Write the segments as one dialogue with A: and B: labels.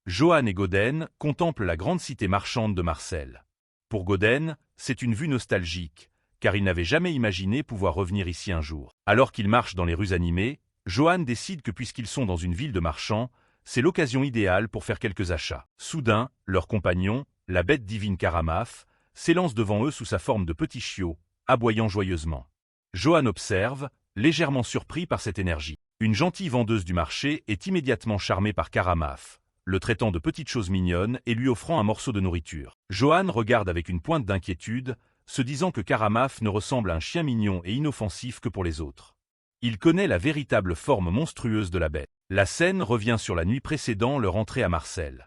A: Johan et Gauden contemplent la grande cité marchande de Marseille. Pour Gauden, c'est une vue nostalgique, car il n'avait jamais imaginé pouvoir revenir ici un jour. Alors qu'ils marchent dans les rues animées, Johan décide que puisqu'ils sont dans une ville de marchands, c'est l'occasion idéale pour faire quelques achats. Soudain, leur compagnon, la bête divine Karamaf, s'élance devant eux sous sa forme de petit chiot, aboyant joyeusement. Johan observe, légèrement surpris par cette énergie. Une gentille vendeuse du marché est immédiatement charmée par Karamaf, le traitant de petites choses mignonnes et lui offrant un morceau de nourriture. Johan regarde avec une pointe d'inquiétude, se disant que Karamaf ne ressemble à un chien mignon et inoffensif que pour les autres. Il connaît la véritable forme monstrueuse de la bête. La scène revient sur la nuit précédant leur entrée à Marseille.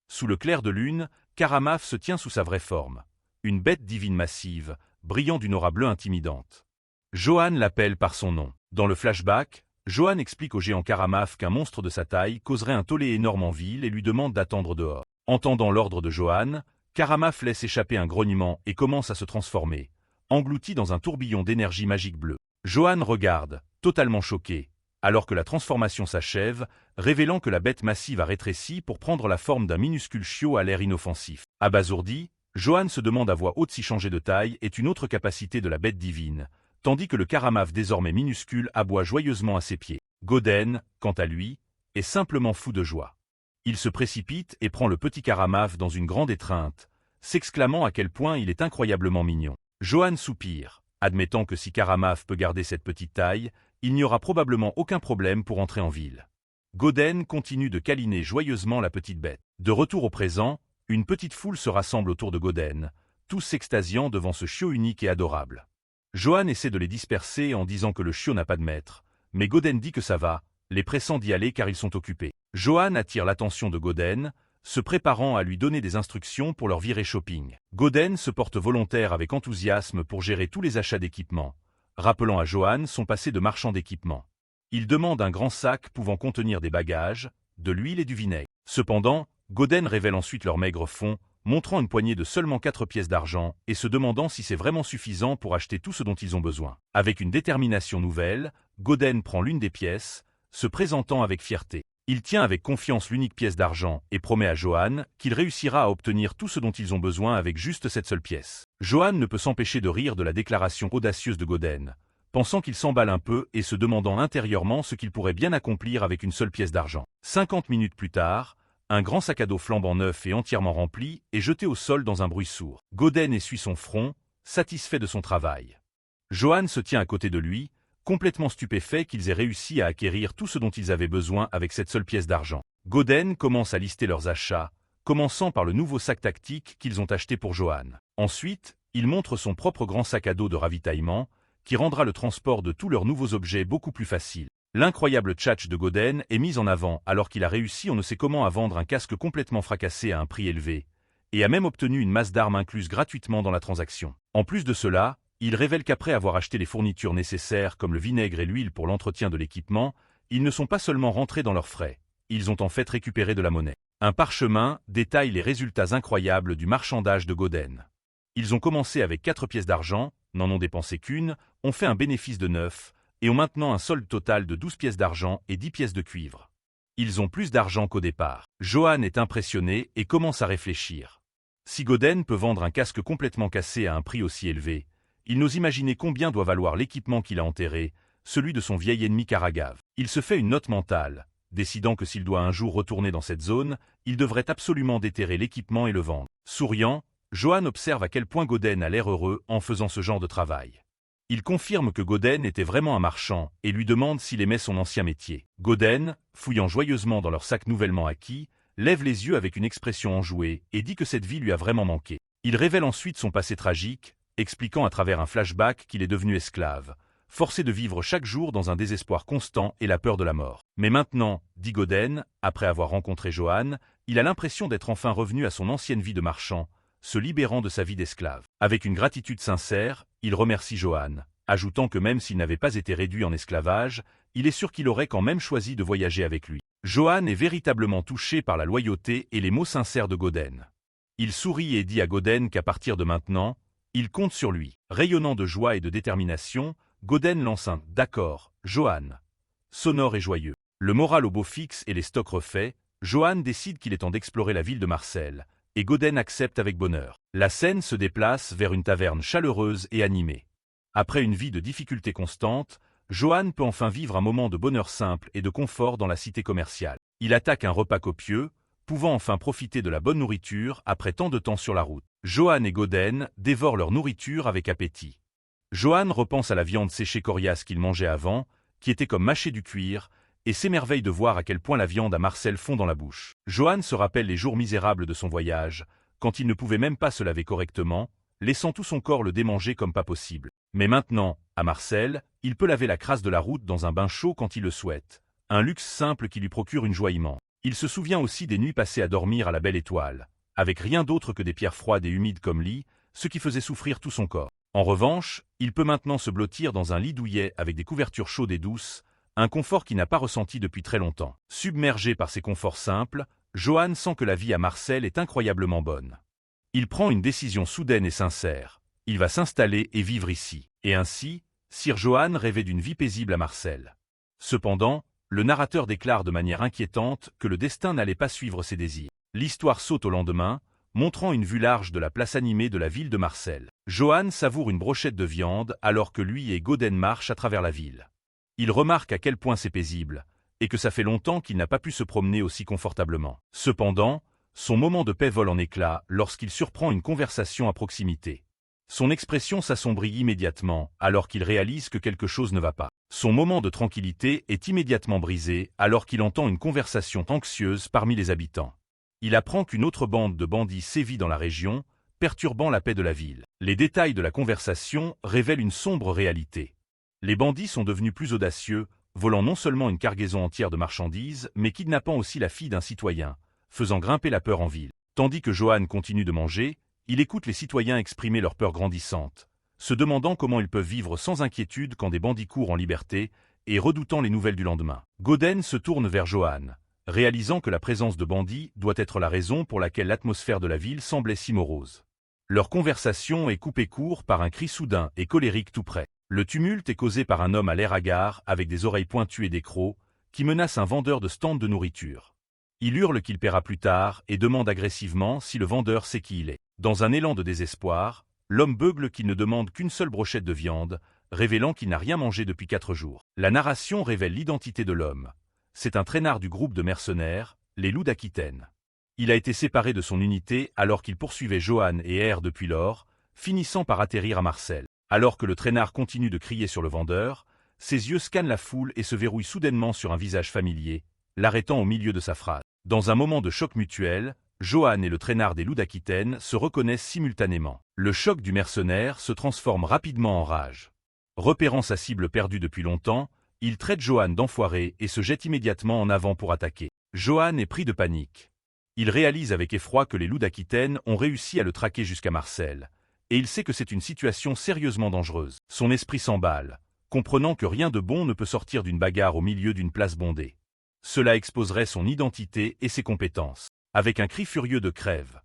A: Sous le clair de lune, Karamaf se tient sous sa vraie forme. Une bête divine massive, brillant d'une aura bleue intimidante. Johan l'appelle par son nom. Dans le flashback, Johan explique au géant Karamaf qu'un monstre de sa taille causerait un tollé énorme en ville et lui demande d'attendre dehors. Entendant l'ordre de Johan, Karamaf laisse échapper un grognement et commence à se transformer, englouti dans un tourbillon d'énergie magique bleue. Johan regarde, totalement choqué, alors que la transformation s'achève, révélant que la bête massive a rétréci pour prendre la forme d'un minuscule chiot à l'air inoffensif. Abasourdi, Johan se demande à voix haute si changer de taille est une autre capacité de la bête divine, tandis que le Karamaf désormais minuscule aboie joyeusement à ses pieds. Gauden, quant à lui, est simplement fou de joie. Il se précipite et prend le petit Karamaf dans une grande étreinte, s'exclamant à quel point il est incroyablement mignon. Johan soupire, admettant que si Karamaf peut garder cette petite taille, il n'y aura probablement aucun problème pour entrer en ville. Gauden continue de câliner joyeusement la petite bête. De retour au présent, une petite foule se rassemble autour de Gauden, tous s'extasiant devant ce chiot unique et adorable. Johan essaie de les disperser en disant que le chiot n'a pas de maître, mais Gauden dit que ça va, les pressant d'y aller car ils sont occupés. Johan attire l'attention de Gauden, se préparant à lui donner des instructions pour leur virée shopping. Gauden se porte volontaire avec enthousiasme pour gérer tous les achats d'équipements, rappelant à Johan son passé de marchand d'équipements. Il demande un grand sac pouvant contenir des bagages, de l'huile et du vinaigre. Cependant, Gauden révèle ensuite leur maigre fonds, montrant une poignée de seulement 4 pièces d'argent et se demandant si c'est vraiment suffisant pour acheter tout ce dont ils ont besoin. Avec une détermination nouvelle, Gauden prend l'une des pièces, se présentant avec fierté. Il tient avec confiance l'unique pièce d'argent et promet à Johan qu'il réussira à obtenir tout ce dont ils ont besoin avec juste cette seule pièce. Johan ne peut s'empêcher de rire de la déclaration audacieuse de Gauden, pensant qu'il s'emballe un peu et se demandant intérieurement ce qu'il pourrait bien accomplir avec une seule pièce d'argent. 50 minutes plus tard, un grand sac à dos flambant neuf et entièrement rempli est jeté au sol dans un bruit sourd. Gauden essuie son front, satisfait de son travail. Johan se tient à côté de lui, complètement stupéfait qu'ils aient réussi à acquérir tout ce dont ils avaient besoin avec cette seule pièce d'argent. Gauden commence à lister leurs achats, commençant par le nouveau sac tactique qu'ils ont acheté pour Johan. Ensuite, il montre son propre grand sac à dos de ravitaillement, qui rendra le transport de tous leurs nouveaux objets beaucoup plus facile. L'incroyable tchatch de Gauden est mis en avant alors qu'il a réussi on ne sait comment à vendre un casque complètement fracassé à un prix élevé, et a même obtenu une masse d'armes incluse gratuitement dans la transaction. En plus de cela, il révèle qu'après avoir acheté les fournitures nécessaires comme le vinaigre et l'huile pour l'entretien de l'équipement, ils ne sont pas seulement rentrés dans leurs frais, ils ont en fait récupéré de la monnaie. Un parchemin détaille les résultats incroyables du marchandage de Gauden. Ils ont commencé avec 4 pièces d'argent, n'en ont dépensé qu'une, ont fait un bénéfice de 9, et ont maintenant un solde total de 12 pièces d'argent et 10 pièces de cuivre. Ils ont plus d'argent qu'au départ. Johan est impressionné et commence à réfléchir. Si Gauden peut vendre un casque complètement cassé à un prix aussi élevé, il n'ose imaginer combien doit valoir l'équipement qu'il a enterré, celui de son vieil ennemi Karagave. Il se fait une note mentale, décidant que s'il doit un jour retourner dans cette zone, il devrait absolument déterrer l'équipement et le vendre. Souriant, Johan observe à quel point Gauden a l'air heureux en faisant ce genre de travail. Il confirme que Gauden était vraiment un marchand et lui demande s'il aimait son ancien métier. Gauden, fouillant joyeusement dans leur sac nouvellement acquis, lève les yeux avec une expression enjouée et dit que cette vie lui a vraiment manqué. Il révèle ensuite son passé tragique, expliquant à travers un flashback qu'il est devenu esclave, forcé de vivre chaque jour dans un désespoir constant et la peur de la mort. Mais maintenant, dit Gauden, après avoir rencontré Johan, il a l'impression d'être enfin revenu à son ancienne vie de marchand, se libérant de sa vie d'esclave. Avec une gratitude sincère, il remercie Johan, ajoutant que même s'il n'avait pas été réduit en esclavage, il est sûr qu'il aurait quand même choisi de voyager avec lui. Johan est véritablement touché par la loyauté et les mots sincères de Gauden. Il sourit et dit à Gauden qu'à partir de maintenant, il compte sur lui. Rayonnant de joie et de détermination, Gauden lance un « D'accord, Johan », sonore et joyeux. Le moral au beau fixe et les stocks refaits, Johan décide qu'il est temps d'explorer la ville de Marcel, et Gauden accepte avec bonheur. La scène se déplace vers une taverne chaleureuse et animée. Après une vie de difficultés constantes, Johan peut enfin vivre un moment de bonheur simple et de confort dans la cité commerciale. Il attaque un repas copieux, pouvant enfin profiter de la bonne nourriture après tant de temps sur la route. Johan et Gauden dévorent leur nourriture avec appétit. Johan repense à la viande séchée coriace qu'il mangeait avant, qui était comme mâcher du cuir, et s'émerveille de voir à quel point la viande à Marcel fond dans la bouche. Johan se rappelle les jours misérables de son voyage, quand il ne pouvait même pas se laver correctement, laissant tout son corps le démanger comme pas possible. Mais maintenant, à Marcel, il peut laver la crasse de la route dans un bain chaud quand il le souhaite, un luxe simple qui lui procure une joie immense. Il se souvient aussi des nuits passées à dormir à la belle étoile, avec rien d'autre que des pierres froides et humides comme lit, ce qui faisait souffrir tout son corps. En revanche, il peut maintenant se blottir dans un lit douillet avec des couvertures chaudes et douces, un confort qu'il n'a pas ressenti depuis très longtemps. Submergé par ces conforts simples, Johan sent que la vie à Marcel est incroyablement bonne. Il prend une décision soudaine et sincère. Il va s'installer et vivre ici. Et ainsi, Sir Johan rêvait d'une vie paisible à Marcel. Cependant, le narrateur déclare de manière inquiétante que le destin n'allait pas suivre ses désirs. L'histoire saute au lendemain, montrant une vue large de la place animée de la ville de Marcel. Johan savoure une brochette de viande alors que lui et Gauden marchent à travers la ville. Il remarque à quel point c'est paisible, et que ça fait longtemps qu'il n'a pas pu se promener aussi confortablement. Cependant, son moment de paix vole en éclats lorsqu'il surprend une conversation à proximité. Son expression s'assombrit immédiatement alors qu'il réalise que quelque chose ne va pas. Son moment de tranquillité est immédiatement brisé alors qu'il entend une conversation anxieuse parmi les habitants. Il apprend qu'une autre bande de bandits sévit dans la région, perturbant la paix de la ville. Les détails de la conversation révèlent une sombre réalité. Les bandits sont devenus plus audacieux, volant non seulement une cargaison entière de marchandises, mais kidnappant aussi la fille d'un citoyen, faisant grimper la peur en ville. Tandis que Johan continue de manger, il écoute les citoyens exprimer leur peur grandissante, se demandant comment ils peuvent vivre sans inquiétude quand des bandits courent en liberté et redoutant les nouvelles du lendemain. Gauden se tourne vers Johan, réalisant que la présence de bandits doit être la raison pour laquelle l'atmosphère de la ville semblait si morose. Leur conversation est coupée court par un cri soudain et colérique tout près. Le tumulte est causé par un homme à l'air hagard avec des oreilles pointues et des crocs, qui menace un vendeur de stand de nourriture. Il hurle qu'il paiera plus tard et demande agressivement si le vendeur sait qui il est. Dans un élan de désespoir, l'homme beugle qu'il ne demande qu'une seule brochette de viande, révélant qu'il n'a rien mangé depuis 4 jours. La narration révèle l'identité de l'homme. C'est un traînard du groupe de mercenaires, les Loups d'Aquitaine. Il a été séparé de son unité alors qu'il poursuivait Johan et R depuis lors, finissant par atterrir à Marcel. Alors que le traînard continue de crier sur le vendeur, ses yeux scannent la foule et se verrouillent soudainement sur un visage familier, l'arrêtant au milieu de sa phrase. Dans un moment de choc mutuel, Johan et le traînard des Loups d'Aquitaine se reconnaissent simultanément. Le choc du mercenaire se transforme rapidement en rage. Repérant sa cible perdue depuis longtemps, il traite Johan d'enfoiré et se jette immédiatement en avant pour attaquer. Johan est pris de panique. Il réalise avec effroi que les Loups d'Aquitaine ont réussi à le traquer jusqu'à Marcel, et il sait que c'est une situation sérieusement dangereuse. Son esprit s'emballe, comprenant que rien de bon ne peut sortir d'une bagarre au milieu d'une place bondée. Cela exposerait son identité et ses compétences. Avec un cri furieux de crève,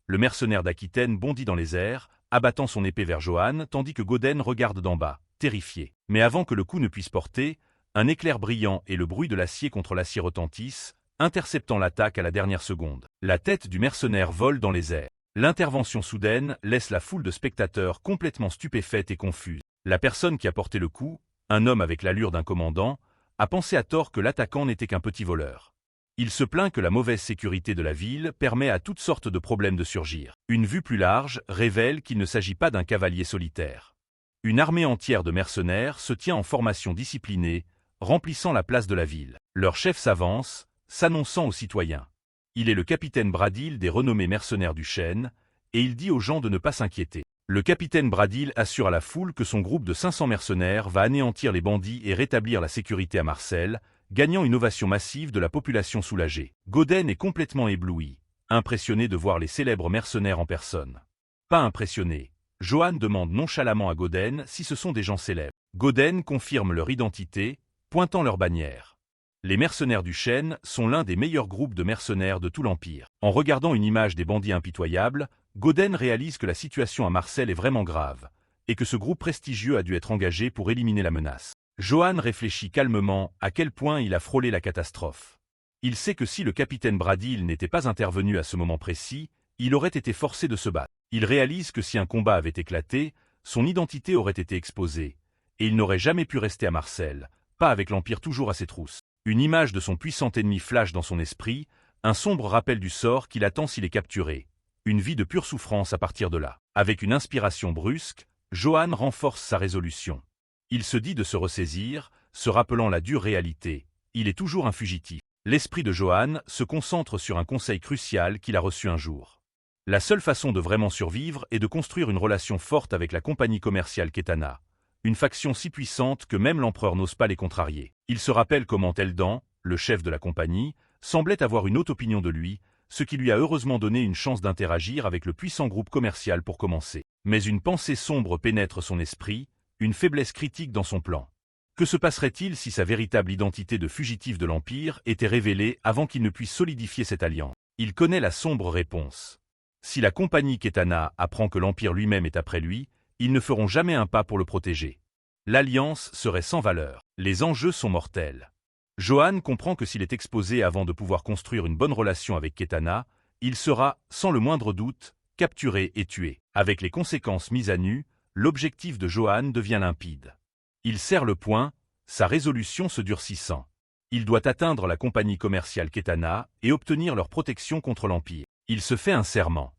A: le mercenaire d'Aquitaine bondit dans les airs, abattant son épée vers Johan, tandis que Gauden regarde d'en bas, terrifié. Mais avant que le coup ne puisse porter, un éclair brillant et le bruit de l'acier contre l'acier retentissent, interceptant l'attaque à la dernière seconde. La tête du mercenaire vole dans les airs. L'intervention soudaine laisse la foule de spectateurs complètement stupéfaite et confuse. La personne qui a porté le coup, un homme avec l'allure d'un commandant, a pensé à tort que l'attaquant n'était qu'un petit voleur. Il se plaint que la mauvaise sécurité de la ville permet à toutes sortes de problèmes de surgir. Une vue plus large révèle qu'il ne s'agit pas d'un cavalier solitaire. Une armée entière de mercenaires se tient en formation disciplinée, remplissant la place de la ville. Leur chef s'avance, s'annonçant aux citoyens. Il est le capitaine Bradil des renommés mercenaires du Chêne, et il dit aux gens de ne pas s'inquiéter. Le capitaine Bradil assure à la foule que son groupe de 500 mercenaires va anéantir les bandits et rétablir la sécurité à Marcel, gagnant une ovation massive de la population soulagée. Gauden est complètement ébloui, impressionné de voir les célèbres mercenaires en personne. Pas impressionné, Johan demande nonchalamment à Gauden si ce sont des gens célèbres. Gauden confirme leur identité, pointant leur bannière. Les mercenaires du Chêne sont l'un des meilleurs groupes de mercenaires de tout l'Empire. En regardant une image des bandits impitoyables, Gauden réalise que la situation à Marcel est vraiment grave, et que ce groupe prestigieux a dû être engagé pour éliminer la menace. Johan réfléchit calmement à quel point il a frôlé la catastrophe. Il sait que si le capitaine Bradil n'était pas intervenu à ce moment précis, il aurait été forcé de se battre. Il réalise que si un combat avait éclaté, son identité aurait été exposée, et il n'aurait jamais pu rester à Marseille, pas avec l'Empire toujours à ses trousses. Une image de son puissant ennemi flash dans son esprit, un sombre rappel du sort qui l'attend s'il est capturé. Une vie de pure souffrance à partir de là. Avec une inspiration brusque, Johan renforce sa résolution. Il se dit de se ressaisir, se rappelant la dure réalité. Il est toujours un fugitif. L'esprit de Johan se concentre sur un conseil crucial qu'il a reçu un jour. La seule façon de vraiment survivre est de construire une relation forte avec la compagnie commerciale Ketana, une faction si puissante que même l'empereur n'ose pas les contrarier. Il se rappelle comment Eldan, le chef de la compagnie, semblait avoir une haute opinion de lui, ce qui lui a heureusement donné une chance d'interagir avec le puissant groupe commercial pour commencer. Mais une pensée sombre pénètre son esprit, une faiblesse critique dans son plan. Que se passerait-il si sa véritable identité de fugitif de l'Empire était révélée avant qu'il ne puisse solidifier cette alliance? Il connaît la sombre réponse. Si la compagnie Ketana apprend que l'Empire lui-même est après lui, ils ne feront jamais un pas pour le protéger. L'alliance serait sans valeur. Les enjeux sont mortels. Johan comprend que s'il est exposé avant de pouvoir construire une bonne relation avec Ketana, il sera, sans le moindre doute, capturé et tué. Avec les conséquences mises à nu, l'objectif de Johan devient limpide. Il serre le poing, sa résolution se durcissant. Il doit atteindre la compagnie commerciale Ketana et obtenir leur protection contre l'Empire. Il se fait un serment.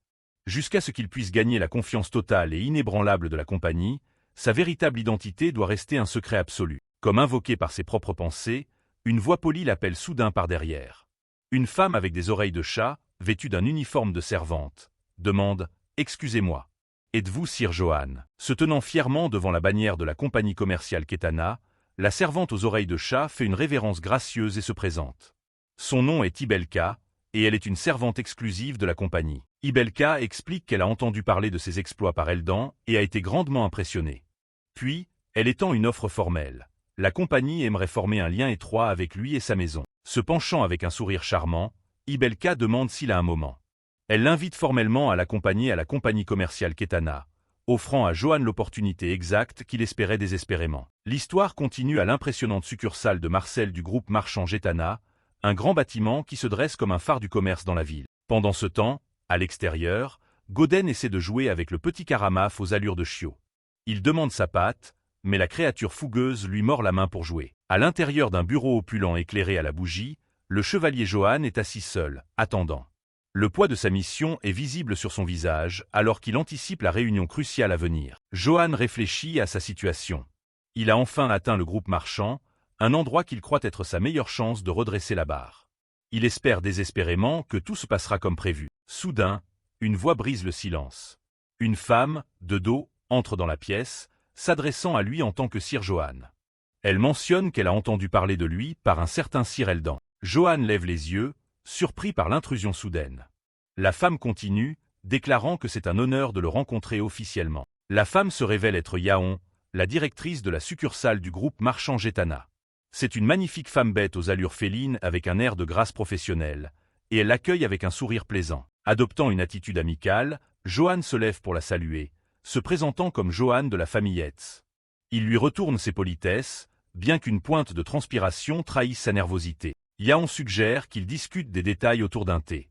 A: Jusqu'à ce qu'il puisse gagner la confiance totale et inébranlable de la compagnie, sa véritable identité doit rester un secret absolu. Comme invoqué par ses propres pensées, une voix polie l'appelle soudain par derrière. Une femme avec des oreilles de chat, vêtue d'un uniforme de servante, demande « Excusez-moi, êtes-vous Sir Johan ?» Se tenant fièrement devant la bannière de la compagnie commerciale Ketana, la servante aux oreilles de chat fait une révérence gracieuse et se présente. Son nom est Ibelka, et elle est une servante exclusive de la compagnie. Ibelka explique qu'elle a entendu parler de ses exploits par Eldan et a été grandement impressionnée. Puis, elle étend une offre formelle. La compagnie aimerait former un lien étroit avec lui et sa maison. Se penchant avec un sourire charmant, Ibelka demande s'il a un moment. Elle l'invite formellement à l'accompagner à la compagnie commerciale Ketana, offrant à Johan l'opportunité exacte qu'il espérait désespérément. L'histoire continue à l'impressionnante succursale de Marseille du groupe marchand Getana, un grand bâtiment qui se dresse comme un phare du commerce dans la ville. Pendant ce temps, à l'extérieur, Goden essaie de jouer avec le petit Karamaf aux allures de chiot. Il demande sa patte, mais la créature fougueuse lui mord la main pour jouer. À l'intérieur d'un bureau opulent éclairé à la bougie, le chevalier Johan est assis seul, attendant. Le poids de sa mission est visible sur son visage alors qu'il anticipe la réunion cruciale à venir. Johan réfléchit à sa situation. Il a enfin atteint le groupe marchand, un endroit qu'il croit être sa meilleure chance de redresser la barre. Il espère désespérément que tout se passera comme prévu. Soudain, une voix brise le silence. Une femme, de dos, entre dans la pièce, s'adressant à lui en tant que Sir Johan. Elle mentionne qu'elle a entendu parler de lui par un certain Sir Eldan. Johan lève les yeux, surpris par l'intrusion soudaine. La femme continue, déclarant que c'est un honneur de le rencontrer officiellement. La femme se révèle être Yaon, la directrice de la succursale du groupe marchand Getana. C'est une magnifique femme bête aux allures félines avec un air de grâce professionnelle, et elle l'accueille avec un sourire plaisant. Adoptant une attitude amicale, Johan se lève pour la saluer, se présentant comme Johan de la famille Hetz. Il lui retourne ses politesses, bien qu'une pointe de transpiration trahisse sa nervosité. Yaon suggère qu'ils discutent des détails autour d'un thé.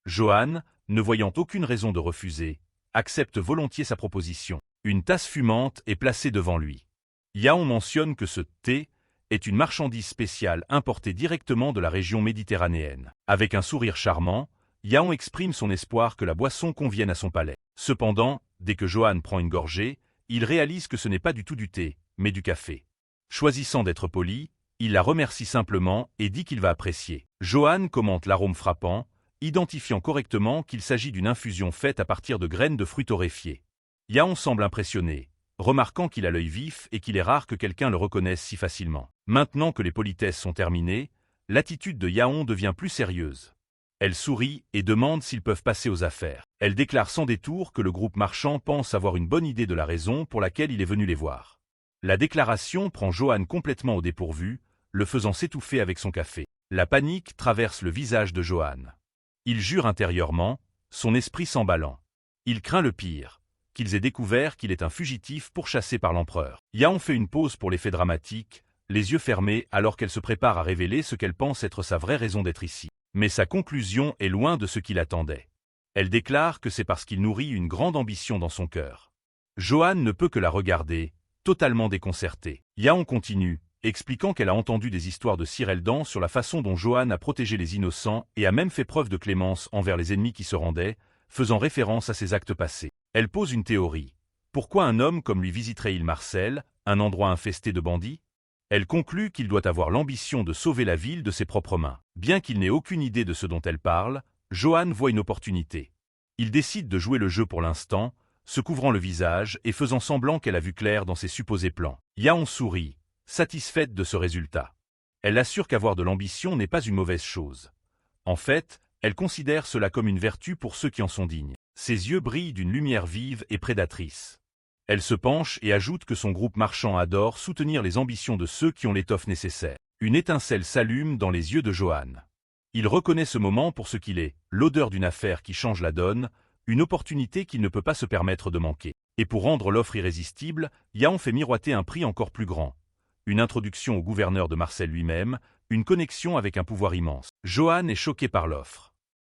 A: Johan, ne voyant aucune raison de refuser, accepte volontiers sa proposition. Une tasse fumante est placée devant lui. Yaon mentionne que ce thé est une marchandise spéciale importée directement de la région méditerranéenne. Avec un sourire charmant, Yaon exprime son espoir que la boisson convienne à son palais. Cependant, dès que Johan prend une gorgée, il réalise que ce n'est pas du tout du thé, mais du café. Choisissant d'être poli, il la remercie simplement et dit qu'il va apprécier. Johan commente l'arôme frappant, identifiant correctement qu'il s'agit d'une infusion faite à partir de graines de fruits torréfiés. Yaon semble impressionné, remarquant qu'il a l'œil vif et qu'il est rare que quelqu'un le reconnaisse si facilement. Maintenant que les politesses sont terminées, l'attitude de Yaon devient plus sérieuse. Elle sourit et demande s'ils peuvent passer aux affaires. Elle déclare sans détour que le groupe marchand pense avoir une bonne idée de la raison pour laquelle il est venu les voir. La déclaration prend Johan complètement au dépourvu, le faisant s'étouffer avec son café. La panique traverse le visage de Johan. Il jure intérieurement, son esprit s'emballant. Il craint le pire, qu'ils aient découvert qu'il est un fugitif pourchassé par l'empereur. Yaon fait une pause pour l'effet dramatique, les yeux fermés alors qu'elle se prépare à révéler ce qu'elle pense être sa vraie raison d'être ici. Mais sa conclusion est loin de ce qu'il attendait. Elle déclare que c'est parce qu'il nourrit une grande ambition dans son cœur. Joanne ne peut que la regarder, totalement déconcertée. Yaon continue, expliquant qu'elle a entendu des histoires de Sir Eldan sur la façon dont Joanne a protégé les innocents et a même fait preuve de clémence envers les ennemis qui se rendaient, faisant référence à ses actes passés. Elle pose une théorie. Pourquoi un homme comme lui visiterait Île Marcel, un endroit infesté de bandits? Elle conclut qu'il doit avoir l'ambition de sauver la ville de ses propres mains. Bien qu'il n'ait aucune idée de ce dont elle parle, Joanne voit une opportunité. Il décide de jouer le jeu pour l'instant, se couvrant le visage et faisant semblant qu'elle a vu clair dans ses supposés plans. Yaon sourit, satisfaite de ce résultat. Elle assure qu'avoir de l'ambition n'est pas une mauvaise chose. En fait, elle considère cela comme une vertu pour ceux qui en sont dignes. Ses yeux brillent d'une lumière vive et prédatrice. Elle se penche et ajoute que son groupe marchand adore soutenir les ambitions de ceux qui ont l'étoffe nécessaire. Une étincelle s'allume dans les yeux de Joanne. Il reconnaît ce moment pour ce qu'il est, l'odeur d'une affaire qui change la donne, une opportunité qu'il ne peut pas se permettre de manquer. Et pour rendre l'offre irrésistible, Yaon fait miroiter un prix encore plus grand. Une introduction au gouverneur de Marcel lui-même, une connexion avec un pouvoir immense. Joanne est choquée par l'offre.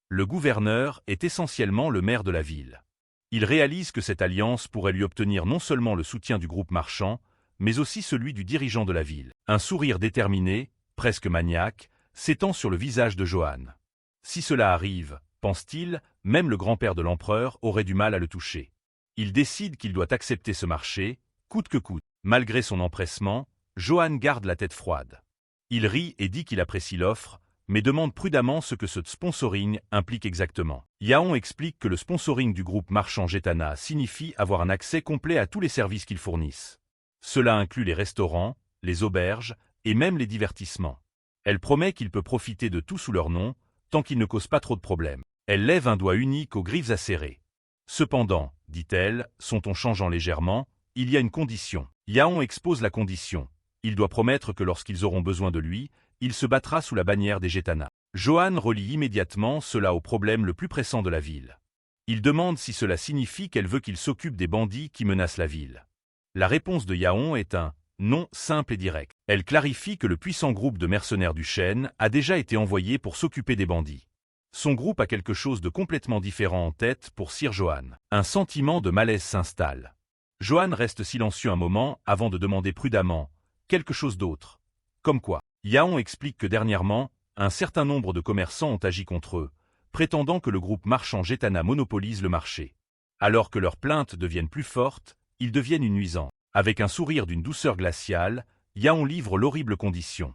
A: Le gouverneur est essentiellement le maire de la ville. Il réalise que cette alliance pourrait lui obtenir non seulement le soutien du groupe marchand, mais aussi celui du dirigeant de la ville. Un sourire déterminé, presque maniaque, s'étend sur le visage de Joanne. Si cela arrive, pense-t-il, même le grand-père de l'empereur aurait du mal à le toucher. Il décide qu'il doit accepter ce marché, coûte que coûte. Malgré son empressement, Joanne garde la tête froide. Il rit et dit qu'il apprécie l'offre, mais demande prudemment ce que ce sponsoring implique exactement. Yaon explique que le sponsoring du groupe marchand Getana signifie avoir un accès complet à tous les services qu'ils fournissent. Cela inclut les restaurants, les auberges et même les divertissements. Elle promet qu'il peut profiter de tout sous leur nom, tant qu'il ne cause pas trop de problèmes. Elle lève un doigt unique aux griffes acérées. Cependant, dit-elle, son ton changeant légèrement, il y a une condition. Yaon expose la condition. Il doit promettre que lorsqu'ils auront besoin de lui, il se battra sous la bannière des Getana. Joanne relie immédiatement cela au problème le plus pressant de la ville. Il demande si cela signifie qu'elle veut qu'il s'occupe des bandits qui menacent la ville. La réponse de Yaon est un « non » simple et direct. Elle clarifie que le puissant groupe de mercenaires du chêne a déjà été envoyé pour s'occuper des bandits. Son groupe a quelque chose de complètement différent en tête pour Sir Joanne. Un sentiment de malaise s'installe. Joanne reste silencieux un moment avant de demander prudemment « quelque chose d'autre ». Comme quoi? Yaon explique que dernièrement, un certain nombre de commerçants ont agi contre eux, prétendant que le groupe marchand Getana monopolise le marché. Alors que leurs plaintes deviennent plus fortes, ils deviennent une nuisance. Avec un sourire d'une douceur glaciale, Yaon livre l'horrible condition.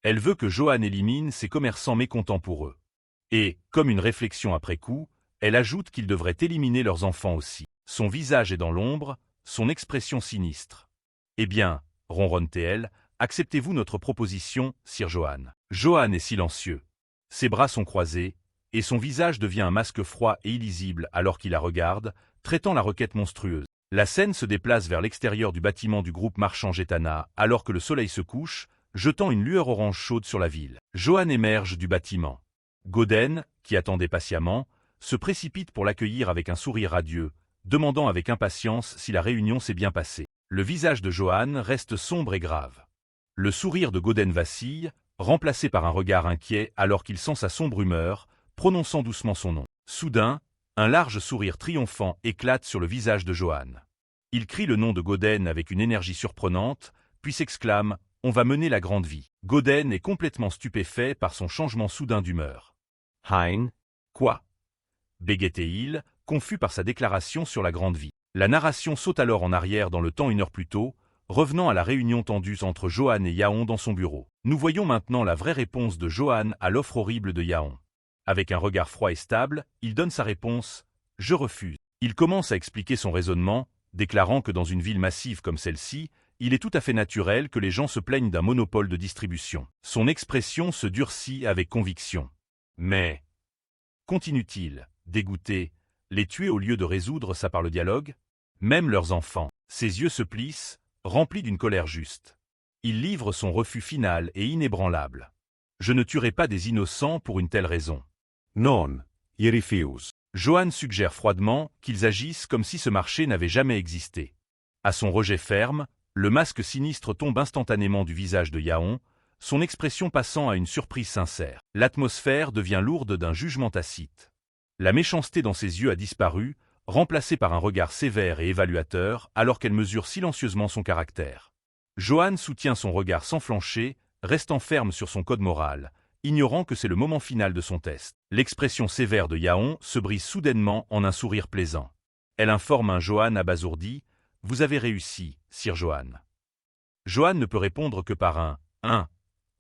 A: Elle veut que Joanne élimine ces commerçants mécontents pour eux. Et, comme une réflexion après coup, elle ajoute qu'ils devraient éliminer leurs enfants aussi. Son visage est dans l'ombre, son expression sinistre. Eh bien, ronronne-t-elle, acceptez-vous notre proposition, Sir Joanne? Joanne est silencieux. Ses bras sont croisés, et son visage devient un masque froid et illisible alors qu'il la regarde, traitant la requête monstrueuse. La scène se déplace vers l'extérieur du bâtiment du groupe marchand Getana alors que le soleil se couche, jetant une lueur orange chaude sur la ville. Joanne émerge du bâtiment. Goden, qui attendait patiemment, se précipite pour l'accueillir avec un sourire radieux, demandant avec impatience si la réunion s'est bien passée. Le visage de Joanne reste sombre et grave. Le sourire de Goden vacille, remplacé par un regard inquiet alors qu'il sent sa sombre humeur, prononçant doucement son nom. Soudain, un large sourire triomphant éclate sur le visage de Joanne. Il crie le nom de Goden avec une énergie surprenante, puis s'exclame « On va mener la grande vie ». Goden est complètement stupéfait par son changement soudain d'humeur. « Hein? Quoi ?» bégayait-il, confus par sa déclaration sur la grande vie. La narration saute alors en arrière dans le temps une heure plus tôt, revenant à la réunion tendue entre Joanne et Yaon dans son bureau. Nous voyons maintenant la vraie réponse de Joanne à l'offre horrible de Yaon. Avec un regard froid et stable, il donne sa réponse « Je refuse ». Il commence à expliquer son raisonnement, déclarant que dans une ville massive comme celle-ci, il est tout à fait naturel que les gens se plaignent d'un monopole de distribution. Son expression se durcit avec conviction. Mais, continue-t-il, dégoûté, les tuer au lieu de résoudre ça par le dialogue? Même leurs enfants. Ses yeux se plissent, remplis d'une colère juste. Il livre son refus final et inébranlable. Je ne tuerai pas des innocents pour une telle raison. Non, il refuse. Joanne suggère froidement qu'ils agissent comme si ce marché n'avait jamais existé. À son rejet ferme, Le masque sinistre tombe instantanément du visage de Yaon, son expression passant à une surprise sincère. L'atmosphère devient lourde d'un jugement tacite. La méchanceté dans ses yeux a disparu, remplacée par un regard sévère et évaluateur, alors qu'elle mesure silencieusement son caractère. Johan soutient son regard sans flancher, restant ferme sur son code moral, ignorant que c'est le moment final de son test. L'expression sévère de Yaon se brise soudainement en un sourire plaisant. Elle informe un Johan abasourdi « Vous avez réussi, Sir Johan ». Johan ne peut répondre que par un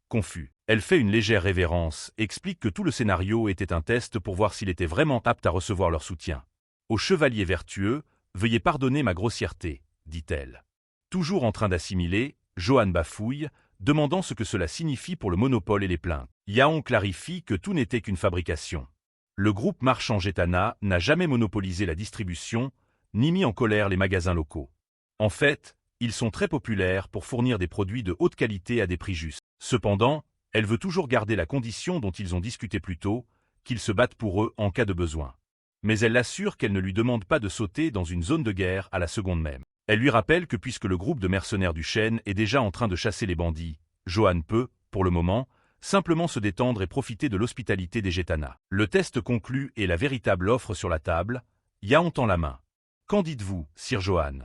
A: confus. Elle fait une légère révérence, explique que tout le scénario était un test pour voir s'il était vraiment apte à recevoir leur soutien. « Au chevalier vertueux, veuillez pardonner ma grossièreté », dit-elle. Toujours en train d'assimiler, Johan bafouille, demandant ce que cela signifie pour le monopole et les plaintes. Yaon clarifie que tout n'était qu'une fabrication. Le groupe marchand Getana n'a jamais monopolisé la distribution, ni mis en colère les magasins locaux. En fait, ils sont très populaires pour fournir des produits de haute qualité à des prix justes. Cependant, elle veut toujours garder la condition dont ils ont discuté plus tôt, qu'ils se battent pour eux en cas de besoin. Mais elle l'assure qu'elle ne lui demande pas de sauter dans une zone de guerre à la seconde même. Elle lui rappelle que puisque le groupe de mercenaires du chêne est déjà en train de chasser les bandits, Johan peut, pour le moment, simplement se détendre et profiter de l'hospitalité des Getana. Le test conclu et la véritable offre sur la table, Yaon tend la main. « Qu'en dites-vous, Sir Johan ?»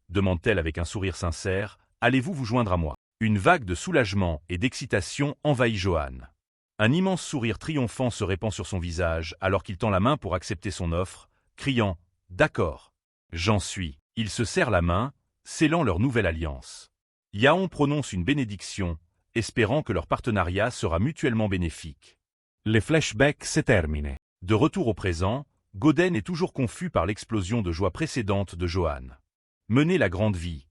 A: demande-t-elle avec un sourire sincère. « Allez-vous vous joindre à moi ?» Une vague de soulagement et d'excitation envahit Johan. Un immense sourire triomphant se répand sur son visage alors qu'il tend la main pour accepter son offre, criant « D'accord, j'en suis ». Ils se serrent la main, scellant leur nouvelle alliance. Yaon prononce une bénédiction, espérant que leur partenariat sera mutuellement bénéfique.
B: Le flashback se termine.
A: De retour au présent, Goden est toujours confus par l'explosion de joie précédente de Johan. « Mener la grande vie »,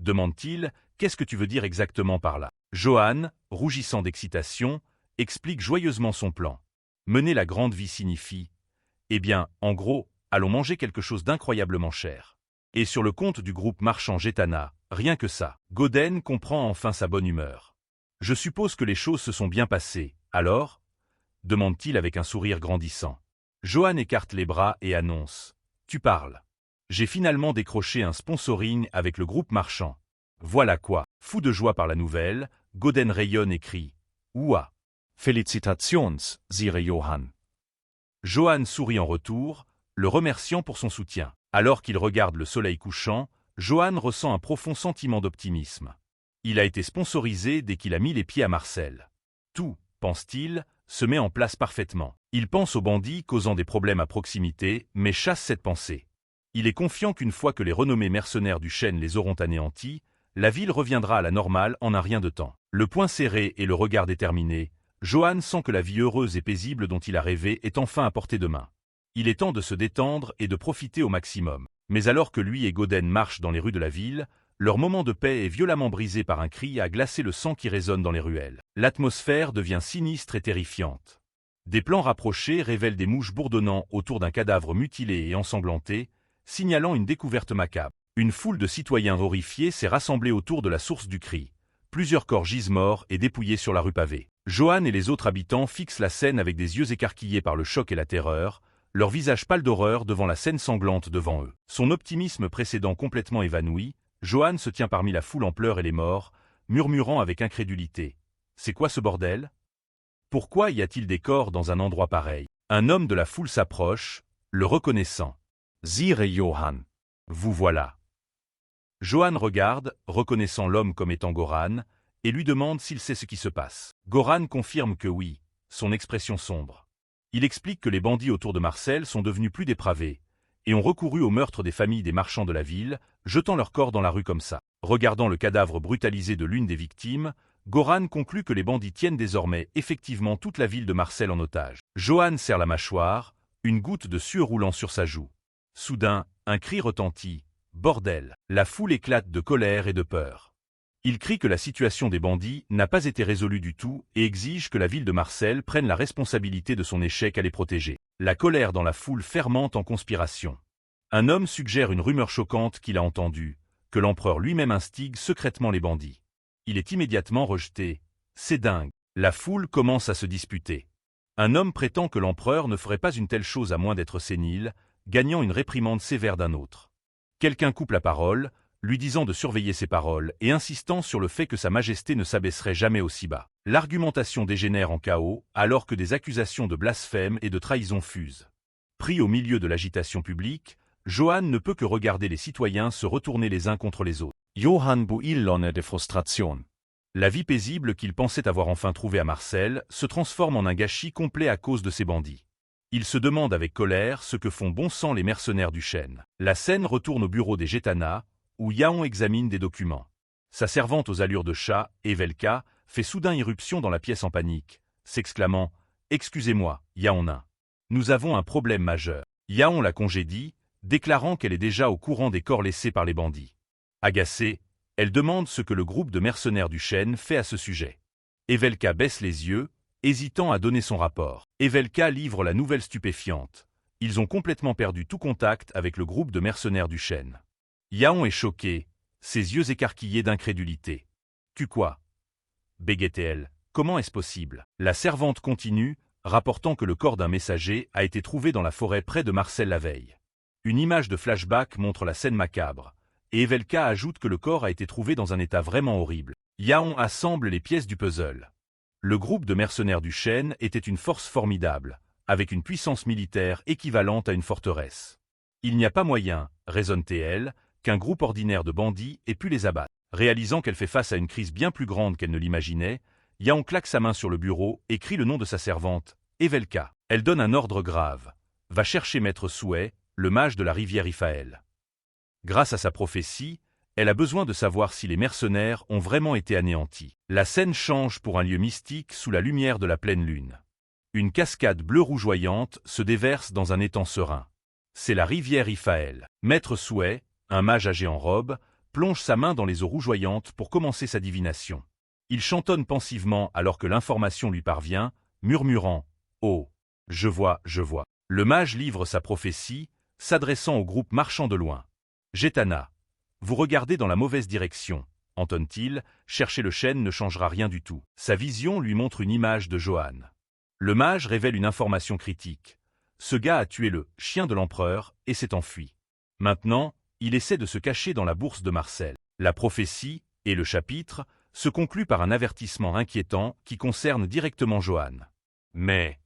A: demande-t-il, « qu'est-ce que tu veux dire exactement par là ?» Johan, rougissant d'excitation, explique joyeusement son plan. Mener la grande vie signifie, eh bien, en gros, allons manger quelque chose d'incroyablement cher. Et sur le compte du groupe marchand Getana, rien que ça. Goden comprend enfin sa bonne humeur. Je suppose que les choses se sont bien passées, alors ? Demande-t-il avec un sourire grandissant. Johan écarte les bras et annonce. Tu parles. J'ai finalement décroché un sponsoring avec le groupe marchand. Voilà quoi. Fou de joie par la nouvelle, Goden rayonne et crie. Ouah.
B: Felicitations, Sir Johan.
A: Johan sourit en retour, le remerciant pour son soutien. Alors qu'il regarde le soleil couchant, Johan ressent un profond sentiment d'optimisme. Il a été sponsorisé dès qu'il a mis les pieds à Marseille. Tout, pense-t-il, se met en place parfaitement. Il pense aux bandits causant des problèmes à proximité, mais chasse cette pensée. Il est confiant qu'une fois que les renommés mercenaires du chêne les auront anéantis, la ville reviendra à la normale en un rien de temps. Le poing serré et le regard déterminé, Johan sent que la vie heureuse et paisible dont il a rêvé est enfin à portée de main. Il est temps de se détendre et de profiter au maximum. Mais alors que lui et Goden marchent dans les rues de la ville, leur moment de paix est violemment brisé par un cri à glacer le sang qui résonne dans les ruelles. L'atmosphère devient sinistre et terrifiante. Des plans rapprochés révèlent des mouches bourdonnant autour d'un cadavre mutilé et ensanglanté, signalant une découverte macabre. Une foule de citoyens horrifiés s'est rassemblée autour de la source du cri. Plusieurs corps gisent morts et dépouillés sur la rue pavée. Johan et les autres habitants fixent la scène avec des yeux écarquillés par le choc et la terreur, leur visage pâle d'horreur devant la scène sanglante devant eux. Son optimisme précédent complètement évanoui, Johan se tient parmi la foule en pleurs et les morts, murmurant avec incrédulité. « C'est quoi ce bordel ? Pourquoi y a-t-il des corps dans un endroit pareil ?» Un homme de la foule s'approche, le reconnaissant. «
B: Sir Johan.
A: Vous voilà. » Johan regarde, reconnaissant l'homme comme étant Goran, et lui demande s'il sait ce qui se passe. Goran confirme que oui, son expression sombre. Il explique que les bandits autour de Marseille sont devenus plus dépravés, et ont recouru au meurtre des familles des marchands de la ville, jetant leurs corps dans la rue comme ça. Regardant le cadavre brutalisé de l'une des victimes, Goran conclut que les bandits tiennent désormais effectivement toute la ville de Marseille en otage. Johan serre la mâchoire, une goutte de sueur roulant sur sa joue. Soudain, un cri retentit. « Bordel !» La foule éclate de colère et de peur. Il crie que la situation des bandits n'a pas été résolue du tout et exige que la ville de Marseille prenne la responsabilité de son échec à les protéger. La colère dans la foule fermente en conspiration. Un homme suggère une rumeur choquante qu'il a entendue, que l'empereur lui-même instigue secrètement les bandits. Il est immédiatement rejeté. C'est dingue. La foule commence à se disputer. Un homme prétend que l'empereur ne ferait pas une telle chose à moins d'être sénile, gagnant une réprimande sévère d'un autre. Quelqu'un coupe la parole, lui disant de surveiller ses paroles et insistant sur le fait que Sa Majesté ne s'abaisserait jamais aussi bas. L'argumentation dégénère en chaos alors que des accusations de blasphème et de trahison fusent. Pris au milieu de l'agitation publique, Johann ne peut que regarder les citoyens se retourner les uns contre les autres.
B: Johann buillonne de frustration.
A: La vie paisible qu'il pensait avoir enfin trouvée à Marcel se transforme en un gâchis complet à cause de ces bandits. Il se demande avec colère ce que font bon sang les mercenaires du chêne. La scène retourne au bureau des Gétana, où Yaon examine des documents. Sa servante aux allures de chat, Evelka, fait soudain irruption dans la pièce en panique, s'exclamant « Excusez-moi, Yaon nain. Nous avons un problème majeur. » Yaon la congédie, déclarant qu'elle est déjà au courant des corps laissés par les bandits. Agacée, elle demande ce que le groupe de mercenaires du chêne fait à ce sujet. Evelka baisse les yeux, hésitant à donner son rapport. Evelka livre la nouvelle stupéfiante. Ils ont complètement perdu tout contact avec le groupe de mercenaires du chêne. Yaon est choqué, ses yeux écarquillés d'incrédulité. « Tu quoi » bégait-elle. « Comment est-ce possible ?» La servante continue, rapportant que le corps d'un messager a été trouvé dans la forêt près de Marcel la veille. Une image de flashback montre la scène macabre, et Evelka ajoute que le corps a été trouvé dans un état vraiment horrible. Yaon assemble les pièces du puzzle. Le groupe de mercenaires du chêne était une force formidable, avec une puissance militaire équivalente à une forteresse. Il n'y a pas moyen, raisonne-t-elle, qu'un groupe ordinaire de bandits ait pu les abattre. Réalisant qu'elle fait face à une crise bien plus grande qu'elle ne l'imaginait, Yaon claque sa main sur le bureau et crie le nom de sa servante, Evelka. Elle donne un ordre grave. Va chercher Maître Souhait, le mage de la rivière Iphaël. Grâce à sa prophétie, elle a besoin de savoir si les mercenaires ont vraiment été anéantis. La scène change pour un lieu mystique sous la lumière de la pleine lune. Une cascade bleue rougeoyante se déverse dans un étang serein. C'est la rivière Iphaël. Maître Souhait, un mage âgé en robe, plonge sa main dans les eaux rougeoyantes pour commencer sa divination. Il chantonne pensivement alors que l'information lui parvient, murmurant « Oh, je vois, je vois ». Le mage livre sa prophétie, s'adressant au groupe marchant de loin. « Gétana, vous regardez dans la mauvaise direction, entonne-t-il, chercher le chêne ne changera rien du tout. » Sa vision lui montre une image de Johann. Le mage révèle une information critique. Ce gars a tué le chien de l'empereur et s'est enfui. Maintenant, il essaie de se cacher dans la bourse de Marcel. La prophétie, et le chapitre, se concluent par un avertissement inquiétant qui concerne directement Johann. Mais,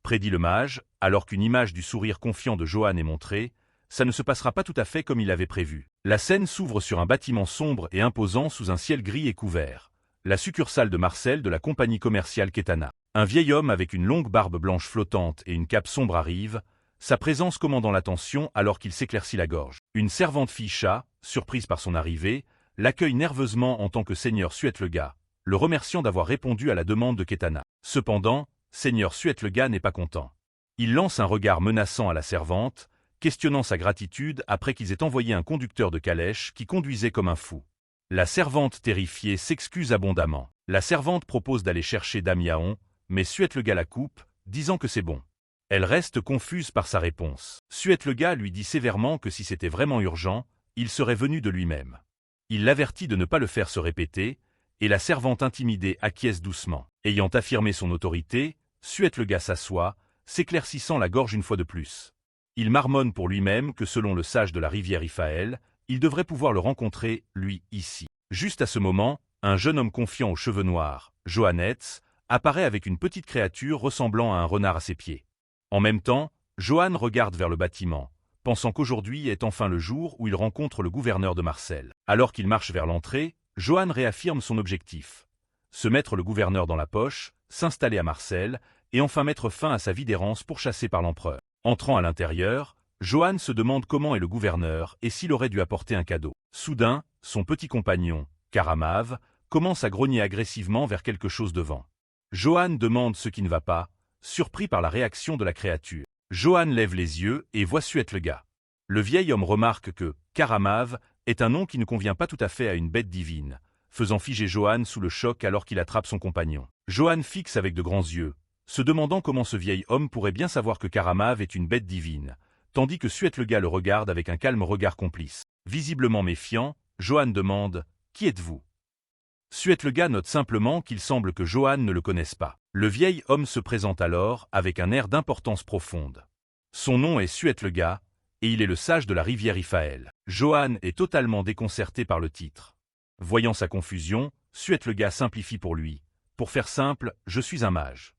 A: prédit le mage, alors qu'une image du sourire confiant de Johann est montrée, ça ne se passera pas tout à fait comme il avait prévu. La scène s'ouvre sur un bâtiment sombre et imposant sous un ciel gris et couvert. La succursale de Marcel de la compagnie commerciale Ketana. Un vieil homme avec une longue barbe blanche flottante et une cape sombre arrive, sa présence commandant l'attention alors qu'il s'éclaircit la gorge. Une servante fille chat, surprise par son arrivée, l'accueille nerveusement en tant que Seigneur Suetlega, le remerciant d'avoir répondu à la demande de Ketana. Cependant, Seigneur Suetlega n'est pas content. Il lance un regard menaçant à la servante, questionnant sa gratitude après qu'ils aient envoyé un conducteur de calèche qui conduisait comme un fou. La servante terrifiée s'excuse abondamment. La servante propose d'aller chercher Dame Yaon, mais Suetlega la coupe, disant que c'est bon. Elle reste confuse par sa réponse. Suetlega lui dit sévèrement que si c'était vraiment urgent, il serait venu de lui-même. Il l'avertit de ne pas le faire se répéter, et la servante intimidée acquiesce doucement. Ayant affirmé son autorité, Suetlega s'assoit, s'éclaircissant la gorge une fois de plus. Il marmonne pour lui-même que selon le sage de la rivière Iphaël, il devrait pouvoir le rencontrer, lui, ici. Juste à ce moment, un jeune homme confiant aux cheveux noirs, Johannetz, apparaît avec une petite créature ressemblant à un renard à ses pieds. En même temps, Johann regarde vers le bâtiment, pensant qu'aujourd'hui est enfin le jour où il rencontre le gouverneur de Marcel. Alors qu'il marche vers l'entrée, Johann réaffirme son objectif. Se mettre le gouverneur dans la poche, s'installer à Marcel, et enfin mettre fin à sa vie d'errance pourchassée par l'empereur. Entrant à l'intérieur, Johann se demande comment est le gouverneur et s'il aurait dû apporter un cadeau. Soudain, son petit compagnon, Karamave, commence à grogner agressivement vers quelque chose devant. Johann demande ce qui ne va pas, surpris par la réaction de la créature. Johann lève les yeux et voit Suetlega. Le vieil homme remarque que Karamave est un nom qui ne convient pas tout à fait à une bête divine, faisant figer Johann sous le choc alors qu'il attrape son compagnon. Johann fixe avec de grands yeux, se demandant comment ce vieil homme pourrait bien savoir que Karamave est une bête divine, tandis que Suetlega le regarde avec un calme regard complice. Visiblement méfiant, Johann demande « Qui êtes-vous » Suetlega note simplement qu'il semble que Johann ne le connaisse pas. Le vieil homme se présente alors avec un air d'importance profonde. Son nom est Suetlega, et il est le sage de la rivière Iphaël. Johan est totalement déconcerté par le titre. Voyant sa confusion, Suetlega simplifie pour lui. Pour faire simple, je suis un mage.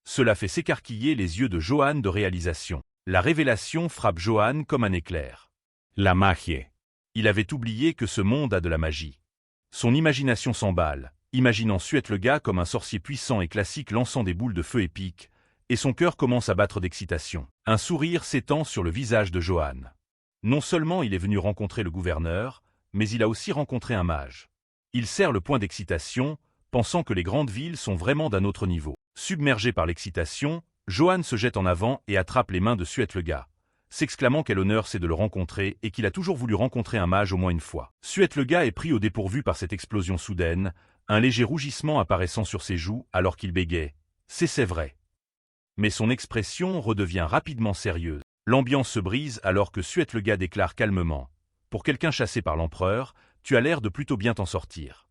A: Cela fait s'écarquiller les yeux de Johan de réalisation. La révélation frappe Johan comme un éclair.
B: La magie.
A: Il avait oublié que ce monde a de la magie. Son imagination s'emballe, imaginant Suetlega comme un sorcier puissant et classique lançant des boules de feu épiques, et son cœur commence à battre d'excitation. Un sourire s'étend sur le visage de Johan. Non seulement il est venu rencontrer le gouverneur, mais il a aussi rencontré un mage. Il serre le point d'excitation, pensant que les grandes villes sont vraiment d'un autre niveau. Submergé par l'excitation, Johan se jette en avant et attrape les mains de Suetlega, s'exclamant quel honneur c'est de le rencontrer et qu'il a toujours voulu rencontrer un mage au moins une fois. Suetlega est pris au dépourvu par cette explosion soudaine, un léger rougissement apparaissant sur ses joues alors qu'il bégait. C'est vrai. Mais son expression redevient rapidement sérieuse. L'ambiance se brise alors que Suetlega déclare calmement. Pour quelqu'un chassé par l'empereur, tu as l'air de plutôt bien t'en sortir.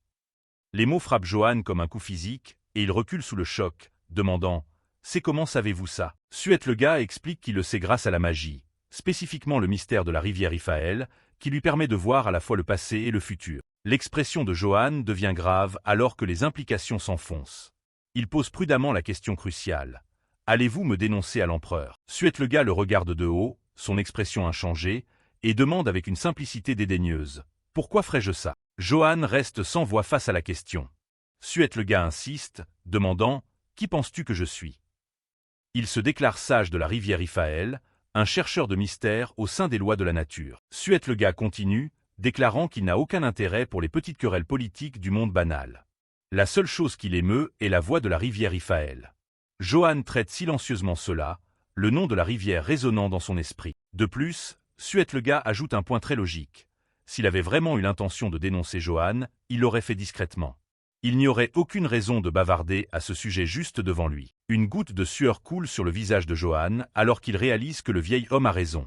A: Les mots frappent Johan comme un coup physique, et il recule sous le choc, demandant « C'est comment savez-vous ça ?» Suetlega explique qu'il le sait grâce à la magie, spécifiquement le mystère de la rivière Iphaël, qui lui permet de voir à la fois le passé et le futur. L'expression de Johan devient grave alors que les implications s'enfoncent. Il pose prudemment la question cruciale. « Allez-vous me dénoncer à l'empereur ?» Suetlega le regarde de haut, son expression inchangée, et demande avec une simplicité dédaigneuse. « Pourquoi ferais-je ça ?» Johan reste sans voix face à la question. Suetlega insiste, demandant « Qui penses-tu que je suis ?» Il se déclare sage de la rivière Iphaël, un chercheur de mystères au sein des lois de la nature. Suetlega continue, déclarant qu'il n'a aucun intérêt pour les petites querelles politiques du monde banal. La seule chose qui l'émeut est la voix de la rivière Iphaël. Johan traite silencieusement cela, le nom de la rivière résonnant dans son esprit. De plus, Suetlega ajoute un point très logique. S'il avait vraiment eu l'intention de dénoncer Johan, il l'aurait fait discrètement. Il n'y aurait aucune raison de bavarder à ce sujet juste devant lui. Une goutte de sueur coule sur le visage de Johan alors qu'il réalise que le vieil homme a raison.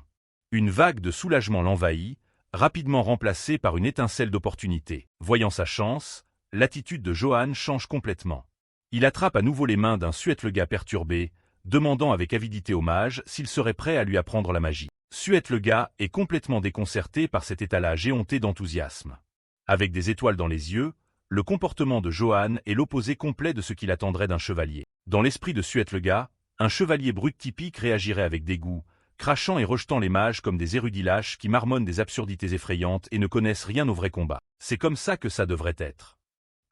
A: Une vague de soulagement l'envahit, rapidement remplacée par une étincelle d'opportunité. Voyant sa chance, l'attitude de Johan change complètement. Il attrape à nouveau les mains d'un Suetlega perturbé, demandant avec avidité au mage s'il serait prêt à lui apprendre la magie. Suetlega est complètement déconcerté par cet étalage éhonté d'enthousiasme. Avec des étoiles dans les yeux, le comportement de Johan est l'opposé complet de ce qu'il attendrait d'un chevalier. Dans l'esprit de Suetlega, un chevalier brut typique réagirait avec dégoût, crachant et rejetant les mages comme des érudits lâches qui marmonnent des absurdités effrayantes et ne connaissent rien au vrai combat. C'est comme ça que ça devrait être.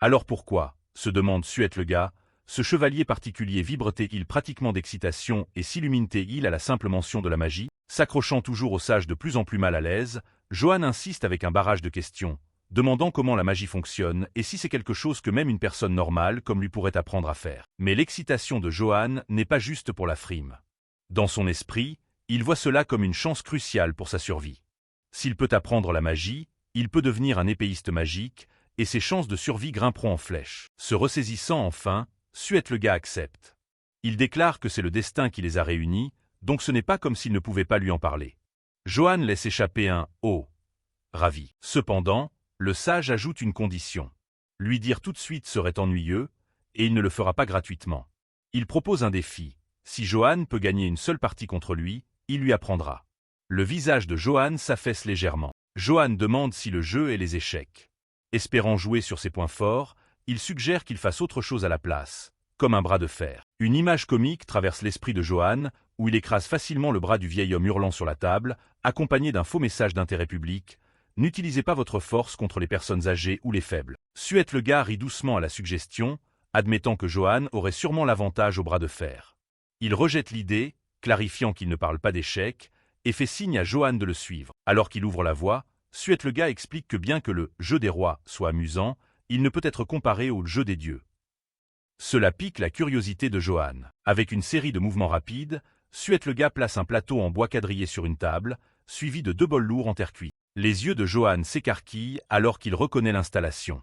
A: Alors pourquoi, se demande Suetlega, ce chevalier particulier vibre-t-il pratiquement d'excitation et s'illumine-t-il à la simple mention de la magie? S'accrochant toujours au sage de plus en plus mal à l'aise, Johan insiste avec un barrage de questions, demandant comment la magie fonctionne et si c'est quelque chose que même une personne normale comme lui pourrait apprendre à faire. Mais l'excitation de Johan n'est pas juste pour la frime. Dans son esprit, il voit cela comme une chance cruciale pour sa survie. S'il peut apprendre la magie, il peut devenir un épéiste magique, et ses chances de survie grimperont en flèche. Se ressaisissant enfin, Suetlega accepte. Il déclare que c'est le destin qui les a réunis, donc ce n'est pas comme s'il ne pouvait pas lui en parler. Johan laisse échapper un « oh » ravi. Cependant, le sage ajoute une condition. Lui dire tout de suite serait ennuyeux, et il ne le fera pas gratuitement. Il propose un défi. Si Johan peut gagner une seule partie contre lui, il lui apprendra. Le visage de Johan s'affaisse légèrement. Johan demande si le jeu est les échecs. Espérant jouer sur ses points forts, il suggère qu'il fasse autre chose à la place, comme un bras de fer. Une image comique traverse l'esprit de Johan, où il écrase facilement le bras du vieil homme hurlant sur la table, accompagné d'un faux message d'intérêt public. N'utilisez pas votre force contre les personnes âgées ou les faibles. Suetlega rit doucement à la suggestion, admettant que Johan aurait sûrement l'avantage au bras de fer. Il rejette l'idée, clarifiant qu'il ne parle pas d'échecs, et fait signe à Johan de le suivre. Alors qu'il ouvre la voie, Suetlega explique que bien que le jeu des rois soit amusant, il ne peut être comparé au jeu des dieux. Cela pique la curiosité de Johan. Avec une série de mouvements rapides, Suetlega place un plateau en bois quadrillé sur une table, suivi de 2 bols lourds en terre cuite. Les yeux de Johan s'écarquillent alors qu'il reconnaît l'installation.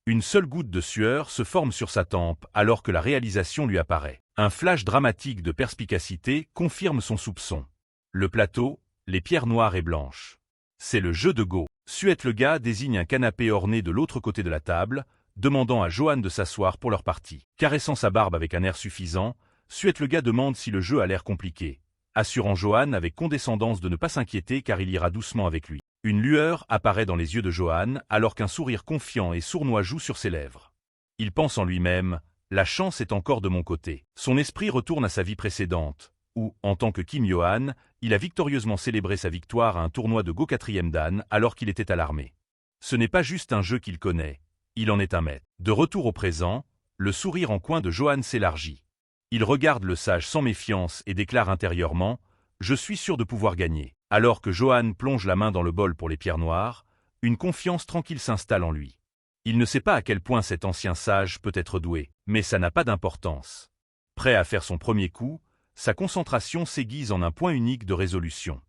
A: Une seule goutte de sueur se forme sur sa tempe alors que la réalisation lui apparaît. Un flash dramatique de perspicacité confirme son soupçon. Le plateau, les pierres noires et blanches. C'est le jeu de Go. Suetlega désigne un canapé orné de l'autre côté de la table, demandant à Johan de s'asseoir pour leur partie. Caressant sa barbe avec un air suffisant, Suetlega demande si le jeu a l'air compliqué, assurant Johan avec condescendance de ne pas s'inquiéter car il ira doucement avec lui. Une lueur apparaît dans les yeux de Johann alors qu'un sourire confiant et sournois joue sur ses lèvres. Il pense en lui-même, la chance est encore de mon côté. Son esprit retourne à sa vie précédente, où, en tant que Kim Yo-han, il a victorieusement célébré sa victoire à un tournoi de Go 4e Dan alors qu'il était à l'armée. Ce n'est pas juste un jeu qu'il connaît, il en est un maître. De retour au présent, le sourire en coin de Johann s'élargit. Il regarde le sage sans méfiance et déclare intérieurement « Je suis sûr de pouvoir gagner ». Alors que Johann plonge la main dans le bol pour les pierres noires, une confiance tranquille s'installe en lui. Il ne sait pas à quel point cet ancien sage peut être doué, mais ça n'a pas d'importance. Prêt à faire son premier coup, sa concentration s'aiguise en un point unique de résolution.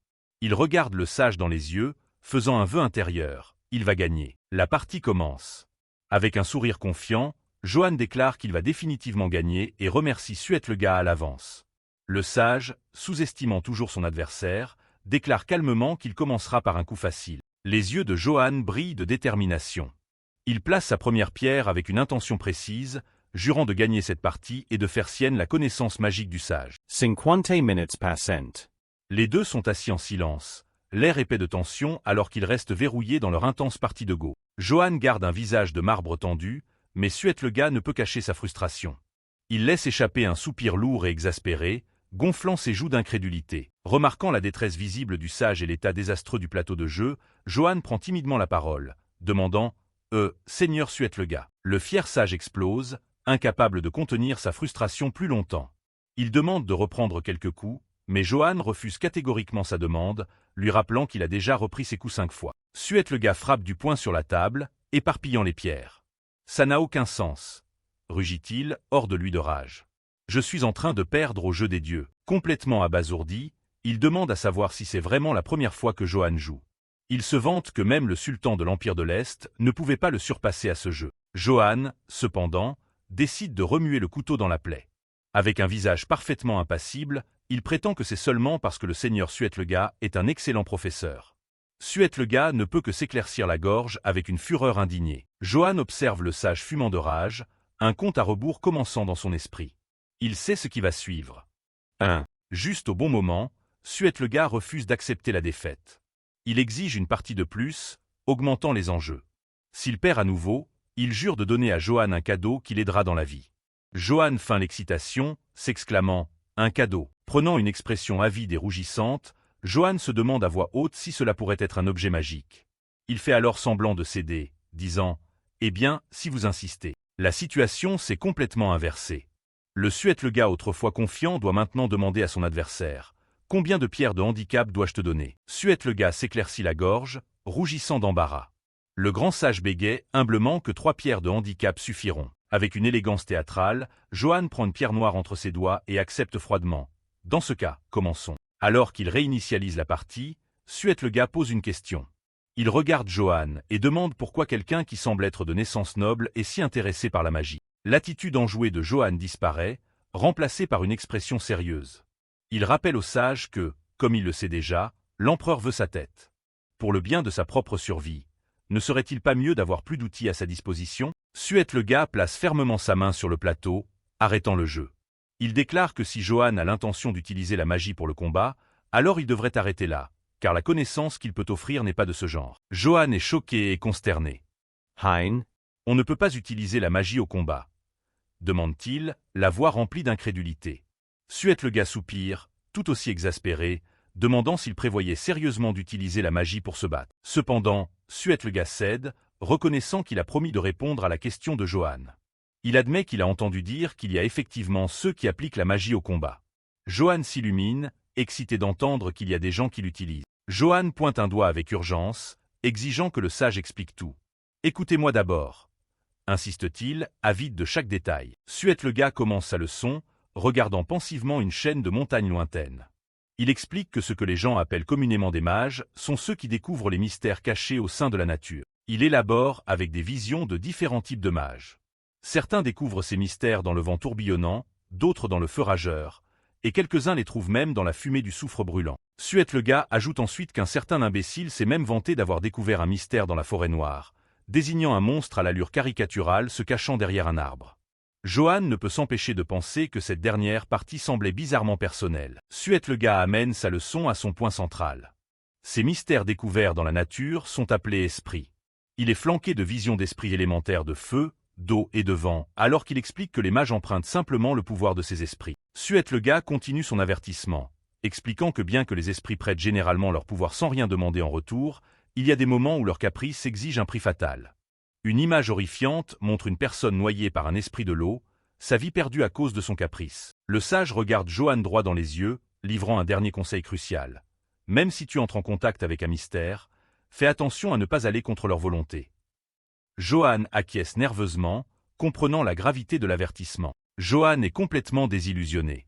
A: Il regarde le sage dans les yeux, faisant un vœu intérieur. Il va gagner. La partie commence. Avec un sourire confiant, Johann déclare qu'il va définitivement gagner et remercie Suetlega à l'avance. Le sage, sous-estimant toujours son adversaire, déclare calmement qu'il commencera par un coup facile. Les yeux de Johann brillent de détermination. Il place sa première pierre avec une intention précise, jurant de gagner cette partie et de faire sienne la connaissance magique du sage.
B: 50 minutes passent.
A: Les deux sont assis en silence, l'air épais de tension alors qu'ils restent verrouillés dans leur intense partie de Go. Johann garde un visage de marbre tendu, mais Suetlega ne peut cacher sa frustration. Il laisse échapper un soupir lourd et exaspéré, gonflant ses joues d'incrédulité. Remarquant la détresse visible du sage et l'état désastreux du plateau de jeu, Johann prend timidement la parole, demandant « Seigneur Suetlega ». Le fier sage explose, incapable de contenir sa frustration plus longtemps. Il demande de reprendre quelques coups, mais Johann refuse catégoriquement sa demande, lui rappelant qu'il a déjà repris ses coups 5 fois. Suetlega frappe du poing sur la table, éparpillant les pierres. « Ça n'a aucun sens », rugit-il, hors de lui de rage. « Je suis en train de perdre au jeu des dieux. » Complètement abasourdi, il demande à savoir si c'est vraiment la première fois que Johann joue. Il se vante que même le sultan de l'Empire de l'Est ne pouvait pas le surpasser à ce jeu. Johann, cependant, décide de remuer le couteau dans la plaie. Avec un visage parfaitement impassible, il prétend que c'est seulement parce que le seigneur Suetlega est un excellent professeur. Suetlega ne peut que s'éclaircir la gorge avec une fureur indignée. Johann observe le sage fumant de rage, un compte à rebours commençant dans son esprit. Il sait ce qui va suivre. 1. Juste au bon moment, Suetlega refuse d'accepter la défaite. Il exige une partie de plus, augmentant les enjeux. S'il perd à nouveau, il jure de donner à Johann un cadeau qui l'aidera dans la vie. Johann feint l'excitation, s'exclamant « un cadeau ». Prenant une expression avide et rougissante, Johann se demande à voix haute si cela pourrait être un objet magique. Il fait alors semblant de céder, disant « Eh bien, si vous insistez ». La situation s'est complètement inversée. Le Suetlega autrefois confiant doit maintenant demander à son adversaire « Combien de pierres de handicap dois-je te donner ?» Suetlega s'éclaircit la gorge, rougissant d'embarras. Le grand sage bégait humblement que 3 pierres de handicap suffiront. Avec une élégance théâtrale, Johann prend une pierre noire entre ses doigts et accepte froidement. « Dans ce cas, commençons. » Alors qu'il réinitialise la partie, Suetlega pose une question. Il regarde Johann et demande pourquoi quelqu'un qui semble être de naissance noble est si intéressé par la magie. L'attitude enjouée de Johann disparaît, remplacée par une expression sérieuse. Il rappelle au sage que, comme il le sait déjà, l'empereur veut sa tête. Pour le bien de sa propre survie, ne serait-il pas mieux d'avoir plus d'outils à sa disposition? Suetlega place fermement sa main sur le plateau, arrêtant le jeu. Il déclare que si Johann a l'intention d'utiliser la magie pour le combat, alors il devrait arrêter là, car la connaissance qu'il peut offrir n'est pas de ce genre. Johann est choqué et consterné. «
B: Hein?
A: On ne peut pas utiliser la magie au combat ?» demande-t-il, la voix remplie d'incrédulité. Suetlega soupire, tout aussi exaspéré, demandant s'il prévoyait sérieusement d'utiliser la magie pour se battre. Cependant, Suetlega cède, reconnaissant qu'il a promis de répondre à la question de Johann. Il admet qu'il a entendu dire qu'il y a effectivement ceux qui appliquent la magie au combat. Johann s'illumine, excité d'entendre qu'il y a des gens qui l'utilisent. Johann pointe un doigt avec urgence, exigeant que le sage explique tout. « Écoutez-moi d'abord » insiste-t-il, avide de chaque détail. Suetlega commence sa leçon, regardant pensivement une chaîne de montagnes lointaines. Il explique que ce que les gens appellent communément des mages sont ceux qui découvrent les mystères cachés au sein de la nature. Il élabore avec des visions de différents types de mages. Certains découvrent ces mystères dans le vent tourbillonnant, d'autres dans le feu rageur, et quelques-uns les trouvent même dans la fumée du soufre brûlant. Suetlega ajoute ensuite qu'un certain imbécile s'est même vanté d'avoir découvert un mystère dans la forêt noire, désignant un monstre à l'allure caricaturale se cachant derrière un arbre. Johann ne peut s'empêcher de penser que cette dernière partie semblait bizarrement personnelle. Suetlega amène sa leçon à son point central. Ces mystères découverts dans la nature sont appelés esprits. Il est flanqué de visions d'esprits élémentaires de feu, d'eau et de vent, alors qu'il explique que les mages empruntent simplement le pouvoir de ces esprits. Suet-le-Gars continue son avertissement, expliquant que bien que les esprits prêtent généralement leur pouvoir sans rien demander en retour, il y a des moments où leur caprice exige un prix fatal. Une image horrifiante montre une personne noyée par un esprit de l'eau, sa vie perdue à cause de son caprice. Le sage regarde Johann droit dans les yeux, livrant un dernier conseil crucial. Même si tu entres en contact avec un mystère, fais attention à ne pas aller contre leur volonté. Johann acquiesce nerveusement, comprenant la gravité de l'avertissement. Johann est complètement désillusionné.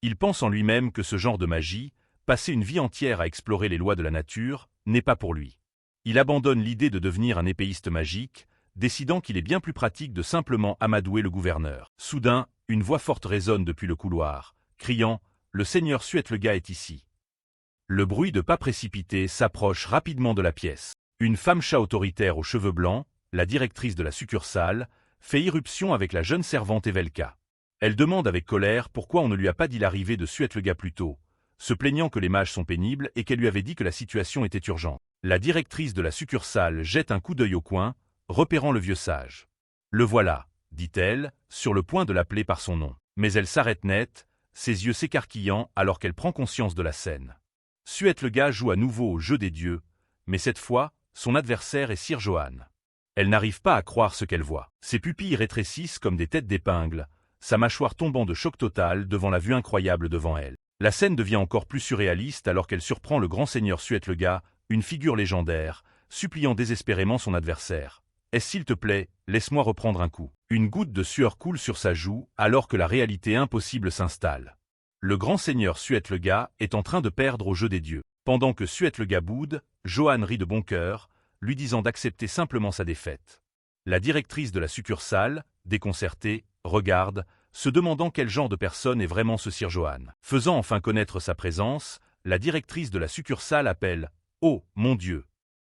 A: Il pense en lui-même que ce genre de magie, passer une vie entière à explorer les lois de la nature, n'est pas pour lui. Il abandonne l'idée de devenir un épéiste magique, décidant qu'il est bien plus pratique de simplement amadouer le gouverneur. Soudain, une voix forte résonne depuis le couloir, criant « Le seigneur Suet-le-Gars est ici ». Le bruit de pas précipités s'approche rapidement de la pièce. Une femme chat autoritaire aux cheveux blancs, la directrice de la succursale, fait irruption avec la jeune servante Evelka. Elle demande avec colère pourquoi on ne lui a pas dit l'arrivée de Suet-le-Gars plus tôt, se plaignant que les mages sont pénibles et qu'elle lui avait dit que la situation était urgente. La directrice de la succursale jette un coup d'œil au coin, repérant le vieux sage. « Le voilà », dit-elle, sur le point de l'appeler par son nom. Mais elle s'arrête net, ses yeux s'écarquillant alors qu'elle prend conscience de la scène. Suet-le-Gars joue à nouveau au jeu des dieux, mais cette fois, son adversaire est Sir Johann. Elle n'arrive pas à croire ce qu'elle voit. Ses pupilles rétrécissent comme des têtes d'épingle, sa mâchoire tombant de choc total devant la vue incroyable devant elle. La scène devient encore plus surréaliste alors qu'elle surprend le grand seigneur Suet-le-Gars, une figure légendaire, suppliant désespérément son adversaire. « S'il te plaît, laisse-moi reprendre un coup. » Une goutte de sueur coule sur sa joue alors que la réalité impossible s'installe. Le grand seigneur Suet-le-Gars est en train de perdre au jeu des dieux. Pendant que Suet-le-Gars boude, Johann rit de bon cœur, lui disant d'accepter simplement sa défaite. La directrice de la succursale, déconcertée, regarde, se demandant quel genre de personne est vraiment ce Sir Johann. Faisant enfin connaître sa présence, la directrice de la succursale appelle « Oh, mon Dieu !»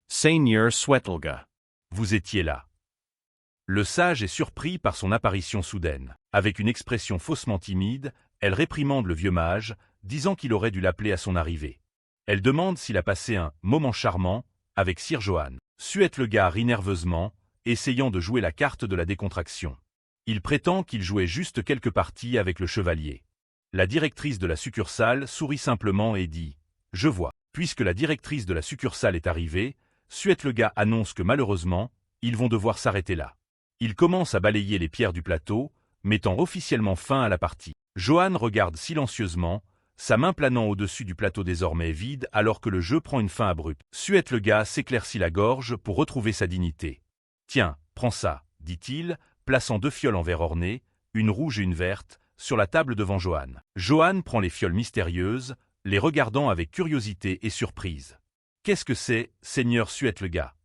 B: Seigneur Suet-le-Gars.
A: Vous étiez là. Le sage est surpris par son apparition soudaine. Avec une expression faussement timide, elle réprimande le vieux mage, disant qu'il aurait dû l'appeler à son arrivée. Elle demande s'il a passé un « moment charmant » avec Sir Johann. Suet-le-Gars rit nerveusement, essayant de jouer la carte de la décontraction. Il prétend qu'il jouait juste quelques parties avec le chevalier. La directrice de la succursale sourit simplement et dit « Je vois ». Puisque la directrice de la succursale est arrivée, Suet-le-Gars annonce que malheureusement, ils vont devoir s'arrêter là. Il commence à balayer les pierres du plateau, mettant officiellement fin à la partie. Johann regarde silencieusement, sa main planant au-dessus du plateau désormais vide alors que le jeu prend une fin abrupte. Suet-le-Gars s'éclaircit la gorge pour retrouver sa dignité. « Tiens, prends ça », dit-il, plaçant 2 fioles en verre ornées, une rouge et une verte, sur la table devant Johann. Johann prend les fioles mystérieuses, les regardant avec curiosité et surprise. « Qu'est-ce que c'est, seigneur Suet-le-Gars »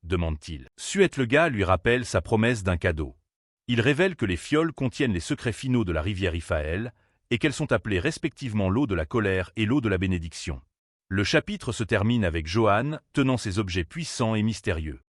A: demande-t-il. Suet-le-Gars lui rappelle sa promesse d'un cadeau. Il révèle que les fioles contiennent les secrets finaux de la rivière Iphaël et qu'elles sont appelées respectivement l'eau de la colère et l'eau de la bénédiction. Le chapitre se termine avec Johann tenant ces objets puissants et mystérieux.